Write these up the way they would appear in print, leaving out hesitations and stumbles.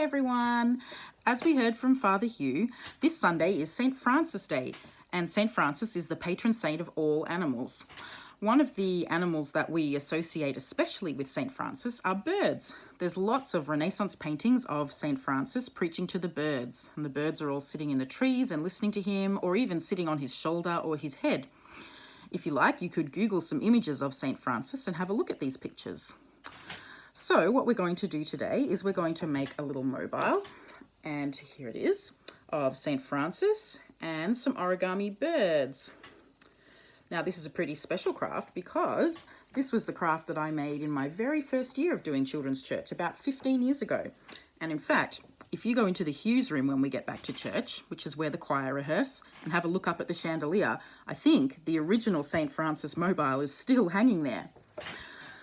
everyone. As we heard from Father Hugh, this Sunday is St. Francis Day, and St. Francis is the patron saint of all animals. One of the animals that we associate especially with St. Francis are birds. There's lots of Renaissance paintings of St. Francis preaching to the birds, and the birds are all sitting in the trees and listening to him, or even sitting on his shoulder or his head. If you like, you could Google some images of St. Francis and have a look at these pictures. So what we're going to do today is we're going to make a little mobile, and here it is, of St. Francis and some origami birds. Now this is a pretty special craft because this was the craft that I made in my very first year of doing children's church about 15 years ago. And in fact, if you go into the Hughes room when we get back to church, which is where the choir rehearse, and have a look up at the chandelier, I think the original St. Francis mobile is still hanging there.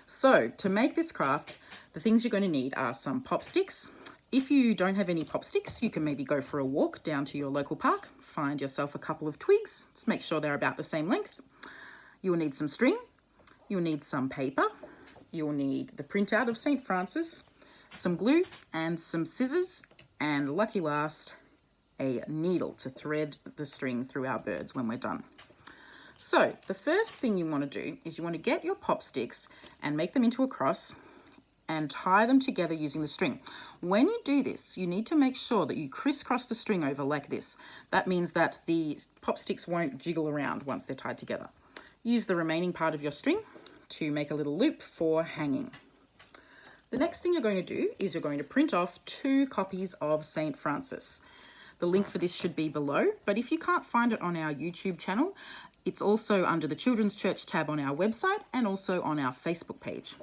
So to make this craft, the things you're going to need are some pop sticks. If you don't have any pop sticks, you can maybe go for a walk down to your local park, find yourself a couple of twigs, just make sure they're about the same length. You'll need some string, you'll need some paper, you'll need the printout of St. Francis, some glue and some scissors, and lucky last, a needle to thread the string through our birds when we're done. So the first thing you want to do is you want to get your pop sticks and make them into a cross and tie them together using the string. When you do this, you need to make sure that you crisscross the string over like this. That means that the pop sticks won't jiggle around once they're tied together. Use the remaining part of your string to make a little loop for hanging. The next thing you're going to do is you're going to print off 2 copies of St. Francis. The link for this should be below, but if you can't find it on our YouTube channel, it's also under the Children's Church tab on our website and also on our Facebook page.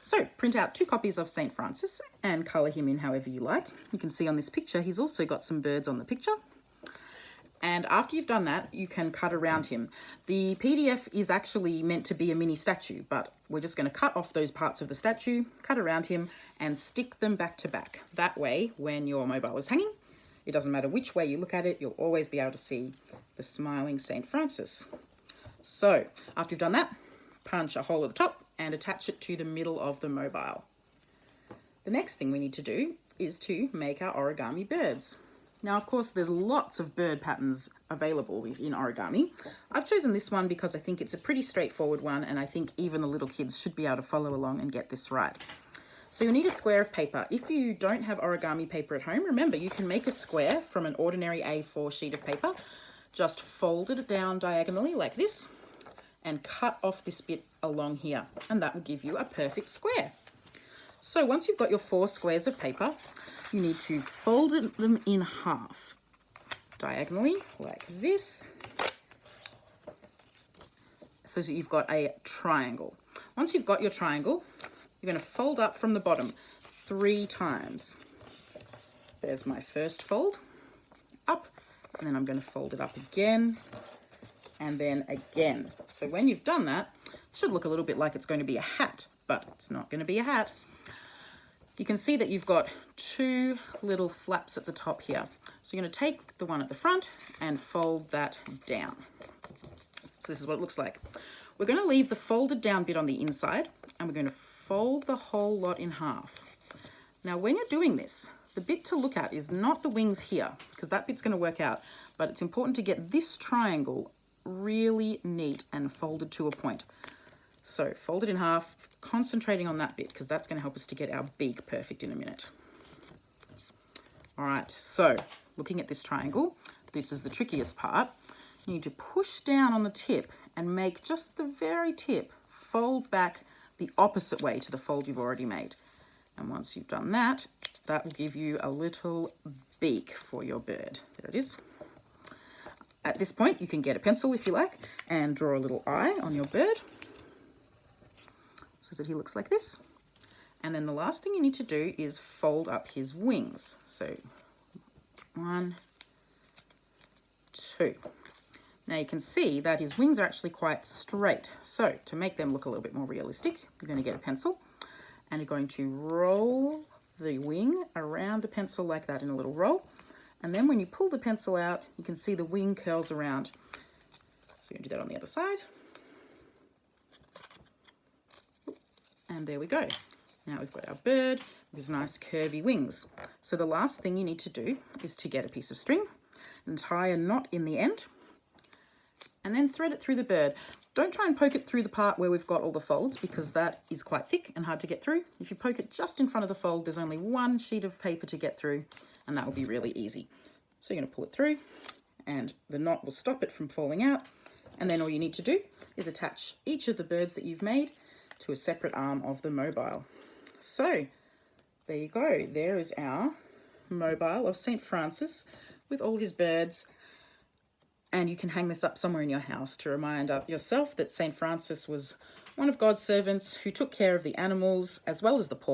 So print out 2 copies of St. Francis and colour him in however you like. You can see on this picture, he's also got some birds on the picture. And after you've done that, you can cut around him. The PDF is actually meant to be a mini statue, but we're just going to cut off those parts of the statue, cut around him, and stick them back to back. That way, when your mobile is hanging, it doesn't matter which way you look at it, you'll always be able to see the smiling St. Francis. So, after you've done that, punch a hole at the top and attach it to the middle of the mobile. The next thing we need to do is to make our origami birds. Now, of course, there's lots of bird patterns available in origami. I've chosen this one because I think it's a pretty straightforward one, and I think even the little kids should be able to follow along and get this right. So you'll need a square of paper. If you don't have origami paper at home, remember you can make a square from an ordinary A4 sheet of paper. Just fold it down diagonally like this and cut off this bit along here, and that will give you a perfect square. So once you've got your 4 squares of paper, you need to fold them in half, diagonally like this, so that you've got a triangle. Once you've got your triangle, you're going to fold up from the bottom 3 times. There's my first fold, up, and then I'm going to fold it up again, and then again. So when you've done that, it should look a little bit like it's going to be a hat, but it's not going to be a hat. You can see that you've got 2 little flaps at the top here. So you're going to take the one at the front and fold that down. So this is what it looks like. We're going to leave the folded down bit on the inside, and we're going to fold the whole lot in half. Now when you're doing this, the bit to look at is not the wings here, because that bit's going to work out, but it's important to get this triangle really neat and folded to a point. So fold it in half, concentrating on that bit because that's going to help us to get our beak perfect in a minute. All right, so looking at this triangle, this is the trickiest part. You need to push down on the tip and make just the very tip fold back the opposite way to the fold you've already made. And once you've done that, that will give you a little beak for your bird. There it is. At this point, you can get a pencil if you like and draw a little eye on your bird, so that he looks like this. And then the last thing you need to do is fold up his wings. So 1, 2. Now you can see that his wings are actually quite straight. So to make them look a little bit more realistic, you're going to get a pencil and you're going to roll the wing around the pencil like that in a little roll. And then when you pull the pencil out, you can see the wing curls around. So you're going to do that on the other side. And there we go. Now we've got our bird. with his nice curvy wings. So the last thing you need to do is to get a piece of string and tie a knot in the end, and then thread it through the bird. Don't try and poke it through the part where we've got all the folds, because that is quite thick and hard to get through. If you poke it just in front of the fold, there's only one sheet of paper to get through, and that will be really easy. So you're going to pull it through, and the knot will stop it from falling out. And then all you need to do is attach each of the birds that you've made to a separate arm of the mobile. So there you go. There is our mobile of St. Francis with all his birds. And you can hang this up somewhere in your house to remind yourself that St. Francis was one of God's servants who took care of the animals as well as the poor.